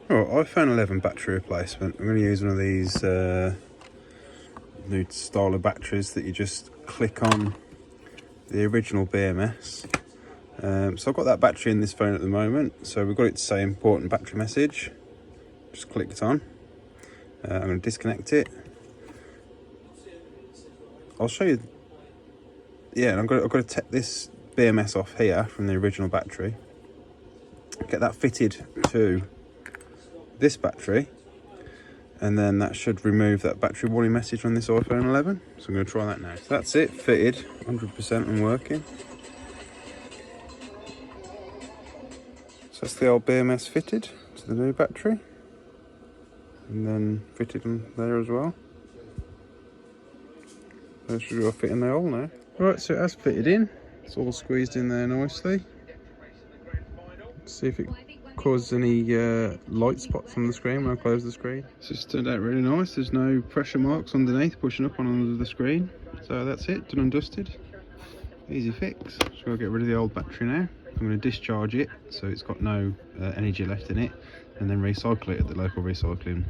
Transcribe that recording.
Alright, iPhone 11 battery replacement. I'm going to use one of these new style of batteries that you just click on the original BMS. So I've got that battery in this phone at the moment. So we've got it to say important battery message. Just clicked on. I'm going to disconnect it. I'll show you. Yeah, and I've got to take this BMS off here from the original battery. Get that fitted to this battery, and then that should remove that battery warning message on this iPhone 11. So I'm going to try that now. So that's it, fitted, 100% and working. So that's the old BMS fitted to the new battery, and then fitted on there as well. That should all fit in there all now. Right, so it has fitted in. It's all squeezed in there nicely. Let's see if it causes any light spots on the screen when I close the screen. So it's turned out really nice. There's no pressure marks underneath pushing up on under the screen. So that's it, done and dusted. Easy fix. Just gotta get rid of the old battery now. I'm going to discharge it so it's got no energy left in it, and then recycle it at the local recycling